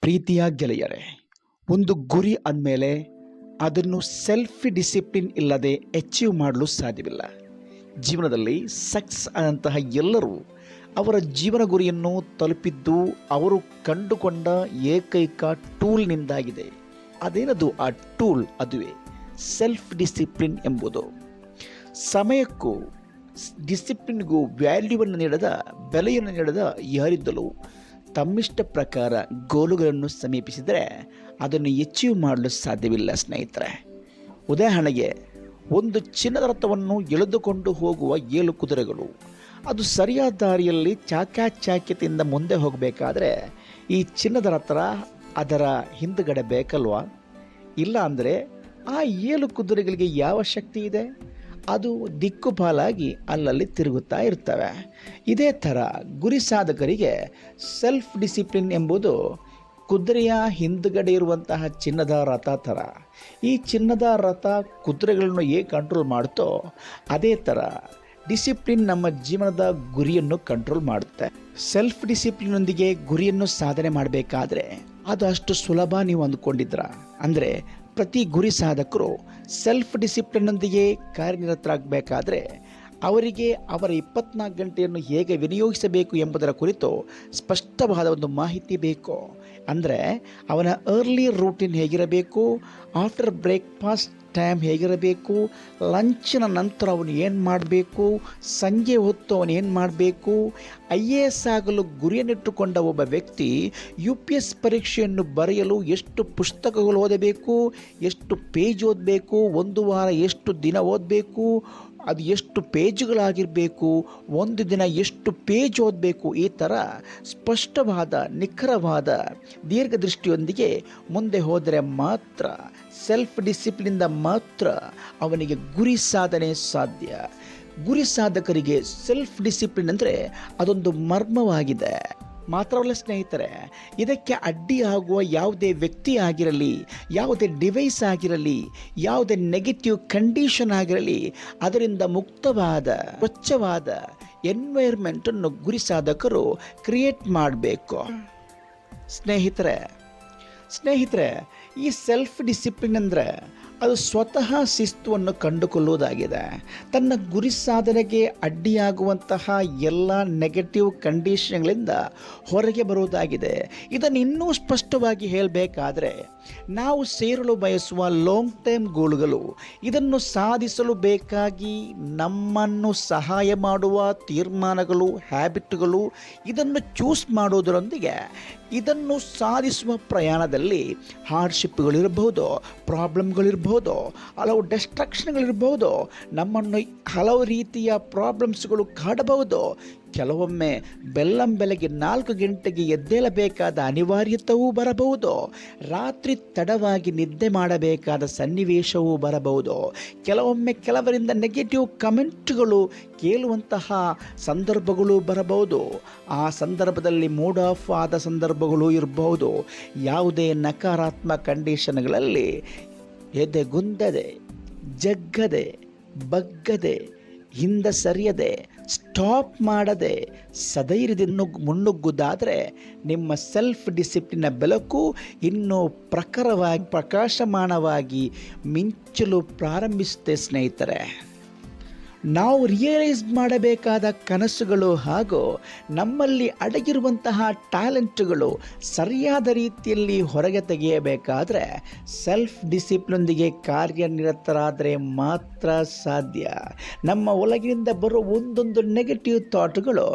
ಪ್ರೀತಿಯ ಗೆಳೆಯರೇ, ಒಂದು ಗುರಿ ಅಂದಮೇಲೆ ಅದನ್ನು ಸೆಲ್ಫ್ ಡಿಸಿಪ್ಲಿನ್ ಇಲ್ಲದೆ ಅಚೀವ್ ಮಾಡಲು ಸಾಧ್ಯವಿಲ್ಲ. ಜೀವನದಲ್ಲಿ ಸಕ್ಸಸ್ ಆದಂತಹ ಎಲ್ಲರೂ ಅವರ ಜೀವನ ಗುರಿಯನ್ನು ತಲುಪಿದ್ದು ಅವರು ಕಂಡುಕೊಂಡ ಏಕೈಕ ಟೂಲ್ನಿಂದಾಗಿದೆ. ಅದೇನದು ಆ ಟೂಲ್? ಅದುವೇ ಸೆಲ್ಫ್ ಡಿಸಿಪ್ಲಿನ್ ಎಂಬುದು. ಸಮಯಕ್ಕೂ ಡಿಸಿಪ್ಲಿನ್ಗೂ ವ್ಯಾಲ್ಯೂವನ್ನು ನೀಡದ, ಬೆಲೆಯನ್ನು ನೀಡದ ಯಾರಿದ್ದಲೂ ತಮ್ಮಿಷ್ಟ ಪ್ರಕಾರ ಗೋಲುಗಳನ್ನು ಸಮೀಪಿಸಿದರೆ ಅದನ್ನು ಅಚೀವ್ ಮಾಡಲು ಸಾಧ್ಯವಿಲ್ಲ ಸ್ನೇಹಿತರೆ. ಉದಾಹರಣೆಗೆ, ಒಂದು ಚಿನ್ನದ ರಥವನ್ನು ಎಳೆದುಕೊಂಡು ಹೋಗುವ 7 ಕುದುರೆಗಳು ಅದು ಸರಿಯಾದ ದಾರಿಯಲ್ಲಿ ಚಾಕ್ಯತೆಯಿಂದ ಮುಂದೆ ಹೋಗಬೇಕಾದ್ರೆ ಈ ಚಿನ್ನದ ರಥ ಅದರ ಹಿಂದುಗಡೆ ಬೇಕಲ್ವಾ? ಇಲ್ಲ ಅಂದರೆ ಆ 7 ಕುದುರೆಗಳಿಗೆ ಯಾವ ಶಕ್ತಿ ಇದೆ? ಅದು ದಿಕ್ಕುಪಾಲಾಗಿ ಅಲ್ಲಲ್ಲಿ ತಿರುಗುತ್ತಾ ಇರ್ತವೆ. ಇದೇ ಥರ ಗುರಿ ಸಾಧಕರಿಗೆ ಸೆಲ್ಫ್ ಡಿಸಿಪ್ಲಿನ್ ಎಂಬುದು ಕುದುರೆಯ ಹಿಂದುಗಡೆ ಇರುವಂತಹ ಚಿನ್ನದ ರಥ ಥರ. ಈ ಚಿನ್ನದ ರಥ ಕುದುರೆಗಳನ್ನು ಹೇಗೆ ಕಂಟ್ರೋಲ್ ಮಾಡುತ್ತೋ ಅದೇ ಥರ ಡಿಸಿಪ್ಲಿನ್ ನಮ್ಮ ಜೀವನದ ಗುರಿಯನ್ನು ಕಂಟ್ರೋಲ್ ಮಾಡುತ್ತೆ. ಸೆಲ್ಫ್ ಡಿಸಿಪ್ಲಿನ್ನೊಂದಿಗೆ ಗುರಿಯನ್ನು ಸಾಧನೆ ಮಾಡಬೇಕಾದ್ರೆ ಅದು ಅಷ್ಟು ಸುಲಭ ನೀವು ಅಂದ್ಕೊಂಡಿದ್ರ? ಅಂದರೆ ಪ್ರತಿ ಗುರಿ ಸಾಧಕರು ಸೆಲ್ಫ್ ಡಿಸಿಪ್ಲಿನ್ನೊಂದಿಗೆ ಕಾರ್ಯನಿರತರಾಗಬೇಕಾದ್ರೆ ಅವರಿಗೆ ಅವರ 24 ಗಂಟೆಯನ್ನು ಹೇಗೆ ವಿನಿಯೋಗಿಸಬೇಕು ಎಂಬುದರ ಕುರಿತು ಸ್ಪಷ್ಟವಾದ ಒಂದು ಮಾಹಿತಿ ಬೇಕು. ಅಂದರೆ ಅವನ ಅರ್ಲಿ ರೂಟೀನ್ ಹೇಗಿರಬೇಕು, ಆಫ್ಟರ್ ಬ್ರೇಕ್ಫಾಸ್ಟ್ ಟೈಮ್ ಹೇಗಿರಬೇಕು, ಲಂಚಿನ ನಂತರ ಅವನು ಏನು ಮಾಡಬೇಕು, ಸಂಜೆ ಹೊತ್ತು ಅವನು ಏನು ಮಾಡಬೇಕು. IAS ಆಗಲು ಗುರಿಯನ್ನಿಟ್ಟುಕೊಂಡ ಒಬ್ಬ ವ್ಯಕ್ತಿ UPS ಪರೀಕ್ಷೆಯನ್ನು ಬರೆಯಲು ಎಷ್ಟು ಪುಸ್ತಕಗಳು ಓದಬೇಕು, ಎಷ್ಟು ಪೇಜ್ ಓದಬೇಕು, ಒಂದು ವಾರ ಎಷ್ಟು ದಿನ ಓದಬೇಕು, ಅದು ಎಷ್ಟು ಪೇಜ್ಗಳಾಗಿರಬೇಕು, ಒಂದು ದಿನ ಎಷ್ಟು ಪೇಜ್ ಓದಬೇಕು. ಈ ಥರ ಸ್ಪಷ್ಟವಾದ, ನಿಖರವಾದ ದೀರ್ಘದೃಷ್ಟಿಯೊಂದಿಗೆ ಮುಂದೆ ಹೋದರೆ ಮಾತ್ರ, ಸೆಲ್ಫ್ ಡಿಸಿಪ್ಲಿನಿಂದ ಮಾತ್ರ ಅವನಿಗೆ ಗುರಿ ಸಾಧನೆ ಸಾಧ್ಯ. ಗುರಿ ಸಾಧಕರಿಗೆ ಸೆಲ್ಫ್ ಡಿಸಿಪ್ಲಿನ್ ಅಂದರೆ ಅದೊಂದು ಮರ್ಮವಾಗಿದೆ. ಮಾತ್ರವಲ್ಲ ಸ್ನೇಹಿತರೆ, ಇದಕ್ಕೆ ಅಡ್ಡಿಯಾಗುವ ಯಾವುದೇ ವ್ಯಕ್ತಿ ಆಗಿರಲಿ, ಯಾವುದೇ ಡಿವೈಸ್ ಆಗಿರಲಿ, ಯಾವುದೇ ನೆಗೆಟಿವ್ ಕಂಡೀಷನ್ ಆಗಿರಲಿ, ಅದರಿಂದ ಮುಕ್ತವಾದ ಸ್ವಚ್ಛವಾದ ಎನ್ವೈರ್ಮೆಂಟನ್ನು ಗುರಿ ಸಾಧಕರು ಕ್ರಿಯೇಟ್ ಮಾಡಬೇಕು. ಸ್ನೇಹಿತರೆ, ಈ ಸೆಲ್ಫ್ ಡಿಸಿಪ್ಲಿನ್ ಅಂದರೆ ಅದು ಸ್ವತಃ ಶಿಸ್ತುವನ್ನು ಕಂಡುಕೊಳ್ಳುವುದಾಗಿದೆ. ತನ್ನ ಗುರಿ ಸಾಧನೆಗೆ ಅಡ್ಡಿಯಾಗುವಂತಹ ಎಲ್ಲ ನೆಗೆಟಿವ್ ಕಂಡೀಷನ್ಗಳಿಂದ ಹೊರಗೆ ಬರುವುದಾಗಿದೆ. ಇದನ್ನು ಇನ್ನೂ ಸ್ಪಷ್ಟವಾಗಿ ಹೇಳಬೇಕಾದ್ರೆ, ನಾವು ಸೇರಲು ಬಯಸುವ ಲಾಂಗ್ ಟೈಮ್ ಗೋಲ್ಗಳು, ಇದನ್ನು ಸಾಧಿಸಲು ಬೇಕಾಗಿ ನಮ್ಮನ್ನು ಸಹಾಯ ಮಾಡುವ ತೀರ್ಮಾನಗಳು, ಹ್ಯಾಬಿಟ್ಗಳು, ಇದನ್ನು ಚೂಸ್ ಮಾಡೋದರೊಂದಿಗೆ ಇದನ್ನು ಸಾಧಿಸುವ ಪ್ರಯಾಣದಲ್ಲಿ ಹಾರ್ಡ್ಶಿಪ್ಗಳಿರ್ಬೋದು, ಪ್ರಾಬ್ಲಮ್ಗಳಿರ್ಬೋದು, ಹಲವು ಡಿಸ್ಟ್ರಾಕ್ಷನ್ಗಳಿರ್ಬೋದು, ನಮ್ಮನ್ನು ಹಲವು ರೀತಿಯ ಪ್ರಾಬ್ಲಮ್ಸ್ಗಳು ಕಾಡಬಹುದು. ಕೆಲವೊಮ್ಮೆ ಬೆಳಗ್ಗೆ 4 ಗಂಟೆಗೆ ಎದ್ದೇಳಬೇಕಾದ ಅನಿವಾರ್ಯತೆಯೂ ಬರಬಹುದು. ರಾತ್ರಿ ತಡವಾಗಿ ನಿದ್ದೆ ಮಾಡಬೇಕಾದ ಸನ್ನಿವೇಶವೂ ಬರಬಹುದು. ಕೆಲವೊಮ್ಮೆ ಕೆಲವರಿಂದ ನೆಗೆಟಿವ್ ಕಮೆಂಟ್ಗಳು ಕೇಳುವಂತಹ ಸಂದರ್ಭಗಳು ಬರಬಹುದು. ಆ ಸಂದರ್ಭದಲ್ಲಿ ಮೂಡ್ ಆಫ್ ಆದ ಸಂದರ್ಭಗಳು ಇರಬಹುದು. ಯಾವುದೇ ನಕಾರಾತ್ಮಕ ಕಂಡೀಷನ್ಗಳಲ್ಲಿ ಎದೆಗುಂದದೆ, ಜಗ್ಗದೆ, ಬಗ್ಗದೆ, ಹಿಂದೆ ಸರಿಯದೆ, ಸ್ಟಾಪ್ ಮಾಡದೆ ಸಧೈರ್ಯದಿಂದ ಮುನ್ನುಗ್ಗುವುದಾದರೆ ನಿಮ್ಮ ಸೆಲ್ಫ್ ಡಿಸಿಪ್ಲಿನ್ನ ಬೆಳಕು ಇನ್ನೂ ಪ್ರಕಾಶಮಾನವಾಗಿ ಮಿಂಚಲು ಪ್ರಾರಂಭಿಸುತ್ತೆ ಸ್ನೇಹಿತರೆ. ನಾವು ರಿಯಲೈಸ್ ಮಾಡಬೇಕಾದ ಕನಸುಗಳು ಹಾಗೂ ನಮ್ಮಲ್ಲಿ ಅಡಗಿರುವಂತಹ ಟ್ಯಾಲೆಂಟ್ಗಳು ಸರಿಯಾದ ರೀತಿಯಲ್ಲಿ ಹೊರಗೆ ತೆಗೆಯಬೇಕಾದ್ರೆ ಸೆಲ್ಫ್ ಡಿಸಿಪ್ಲಿನ್ನೊಂದಿಗೆ ಕಾರ್ಯನಿರತರಾದರೆ ಮಾತ್ರ ಸಾಧ್ಯ. ನಮ್ಮ ಒಳಗಿನಿಂದ ಬರೋ ಒಂದೊಂದು ನೆಗೆಟಿವ್ ಥಾಟ್ಗಳು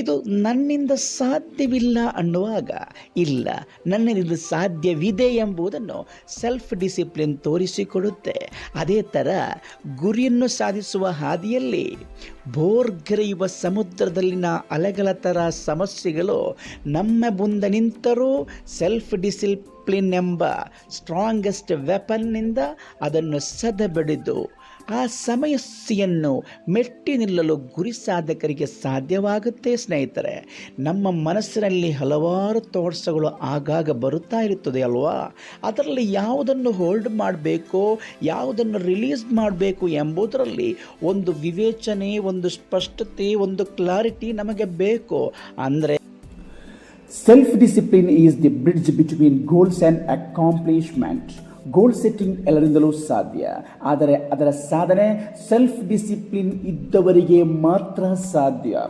ಇದು ನನ್ನಿಂದ ಸಾಧ್ಯವಿಲ್ಲ ಅನ್ನುವಾಗ, ಇಲ್ಲ, ನನ್ನಿಂದ ಸಾಧ್ಯವಿದೆ ಎಂಬುದನ್ನು ಸೆಲ್ಫ್ ಡಿಸಿಪ್ಲಿನ್ ತೋರಿಸಿಕೊಡುತ್ತೆ. ಅದೇ ಥರ ಗುರಿಯನ್ನು ಸಾಧಿಸುವ ಹಾದಿಯಲ್ಲಿ ಬೋರ್ಗರೆಯುವ ಸಮುದ್ರದಲ್ಲಿನ ಅಲೆಗಳ ಥರ ಸಮಸ್ಯೆಗಳು ನಮ್ಮ ಮುಂದೆ ನಿಂತರೂ ಸೆಲ್ಫ್ ಡಿಸಿಪ್ಲಿನ್ ಎಂಬ ಸ್ಟ್ರಾಂಗೆಸ್ಟ್ ವೆಪನ್ನಿಂದ ಅದನ್ನು ಸದೆಬಡಿದು ಆ ಸಮಸ್ಯೆಯನ್ನು ಮೆಟ್ಟಿ ನಿಲ್ಲಲು ಗುರಿ ಸಾಧಕರಿಗೆ ಸಾಧ್ಯವಾಗುತ್ತೆ ಸ್ನೇಹಿತರೆ. ನಮ್ಮ ಮನಸ್ಸಿನಲ್ಲಿ ಹಲವಾರು ಥಾಟ್ಸ್ಗಳು ಆಗಾಗ ಬರುತ್ತಾ ಇರುತ್ತದೆ ಅಲ್ವಾ? ಅದರಲ್ಲಿ ಯಾವುದನ್ನು ಹೋಲ್ಡ್ ಮಾಡಬೇಕು, ಯಾವುದನ್ನು ರಿಲೀಸ್ ಮಾಡಬೇಕು ಎಂಬುದರಲ್ಲಿ ಒಂದು ವಿವೇಚನೆ, ಒಂದು ಸ್ಪಷ್ಟತೆ, ಒಂದು ಕ್ಲಾರಿಟಿ ನಮಗೆ ಬೇಕು. ಅಂದರೆ Self-discipline is the bridge between goals and accomplishment. Goal setting ಎಲ್ಲರಿಂದಲೂ ಸಾಧ್ಯ, ಆದರೆ ಅದರ ಸಾಧನೆ ಸೆಲ್ಫ್ ಡಿಸಿಪ್ಲಿನ್ ಇದ್ದವರಿಗೆ ಮಾತ್ರ ಸಾಧ್ಯ.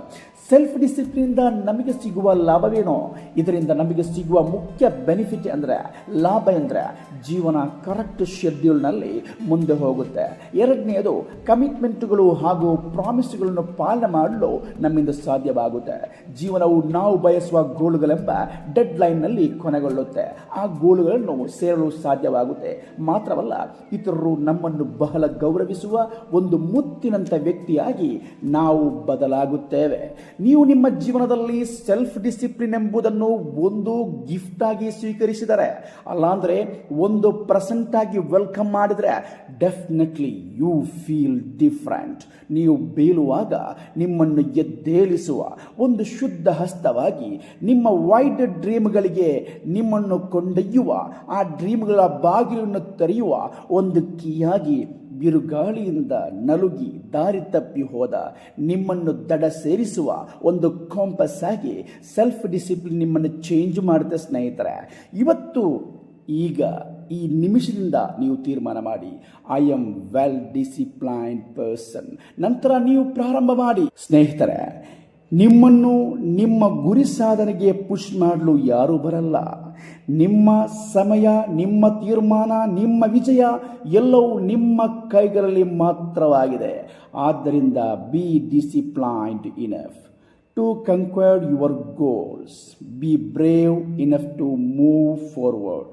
ಸೆಲ್ಫ್ ಡಿಸಿಪ್ಲಿನಿಂದ ನಮಗೆ ಸಿಗುವ ಲಾಭವೇನೋ, ಇದರಿಂದ ನಮಗೆ ಸಿಗುವ ಮುಖ್ಯ ಬೆನಿಫಿಟ್ ಅಂದರೆ ಲಾಭ ಅಂದರೆ ಜೀವನ ಕರೆಕ್ಟ್ ಶೆಡ್ಯೂಲ್ನಲ್ಲಿ ಮುಂದೆ ಹೋಗುತ್ತೆ. ಎರಡನೆಯದು ಕಮಿಟ್ಮೆಂಟ್ಗಳು ಹಾಗೂ ಪ್ರಾಮಿಸ್ಗಳನ್ನು ಪಾಲನೆ ಮಾಡಲು ನಮ್ಮಿಂದ ಸಾಧ್ಯವಾಗುತ್ತೆ. ಜೀವನವು ನಾವು ಬಯಸುವ ಗೋಲ್ಗಳೆಂಬ ಡೆಡ್ ಲೈನ್ನಲ್ಲಿ ಕೊನೆಗೊಳ್ಳುತ್ತೆ. ಆ ಗೋಲ್ಗಳನ್ನು ಸೇರಲು ಸಾಧ್ಯವಾಗುತ್ತೆ. ಮಾತ್ರವಲ್ಲ, ಇತರರು ನಮ್ಮನ್ನು ಬಹಳ ಗೌರವಿಸುವ ಒಂದು ಮುತ್ತಿನಂಥ ವ್ಯಕ್ತಿಯಾಗಿ ನಾವು ಬದಲಾಗುತ್ತೇವೆ. ನೀವು ನಿಮ್ಮ ಜೀವನದಲ್ಲಿ ಸೆಲ್ಫ್ ಡಿಸಿಪ್ಲಿನ್ ಎಂಬುದನ್ನು ಒಂದು ಗಿಫ್ಟ್ ಆಗಿ ಸ್ವೀಕರಿಸಿದರೆ, ಅಲ್ಲಾಂದರೆ 1% ಆಗಿ ವೆಲ್ಕಮ್ ಮಾಡಿದರೆ, ಡೆಫಿನೆಟ್ಲಿ ಯು ಫೀಲ್ ಡಿಫ್ರೆಂಟ್. ನೀವು ಬೀಳುವಾಗ ನಿಮ್ಮನ್ನು ಎದ್ದೇಳಿಸುವ ಒಂದು ಶುದ್ಧ ಹಸ್ತವಾಗಿ, ನಿಮ್ಮ ವೈಡ್ ಡ್ರೀಮ್ಗಳಿಗೆ ನಿಮ್ಮನ್ನು ಕೊಂಡೊಯ್ಯುವ, ಆ ಡ್ರೀಮ್ಗಳ ಬಾಗಿಲನ್ನು ತೆರೆಯುವ ಒಂದು ಕೀಯಾಗಿ, ಬಿರುಗಾಳಿಯಿಂದ ನಲುಗಿ ದಾರಿ ತಪ್ಪಿ ಹೋದ ನಿಮ್ಮನ್ನು ದಡ ಸೇರಿಸುವ ಒಂದು ಕಾಂಪಸ್ ಆಗಿ ಸೆಲ್ಫ್ ಡಿಸಿಪ್ಲಿನ್ ನಿಮ್ಮನ್ನು ಚೇಂಜ್ ಮಾಡುತ್ತೆ. ಸ್ನೇಹಿತರೆ, ಇವತ್ತು ಈಗ ಈ ನಿಮಿಷದಿಂದ ನೀವು ತೀರ್ಮಾನ ಮಾಡಿ, I am well disciplined person. ನಂತರ ನೀವು ಪ್ರಾರಂಭ ಮಾಡಿ. ಸ್ನೇಹಿತರೆ, ನಿಮ್ಮನ್ನು ನಿಮ್ಮ ಗುರಿ ಸಾಧನೆಗೆ ಪುಷ್ ಮಾಡಲು ಯಾರೂ ಬರಲ್ಲ. ನಿಮ್ಮ ಸಮಯ, ನಿಮ್ಮ ತೀರ್ಮಾನ, ನಿಮ್ಮ ವಿಜಯ ಎಲ್ಲವೂ ನಿಮ್ಮ ಕೈಗಳಲ್ಲಿ ಮಾತ್ರವಾಗಿದೆ. ಆದ್ದರಿಂದ be disciplined enough to conquer your goals. Be brave enough to move forward.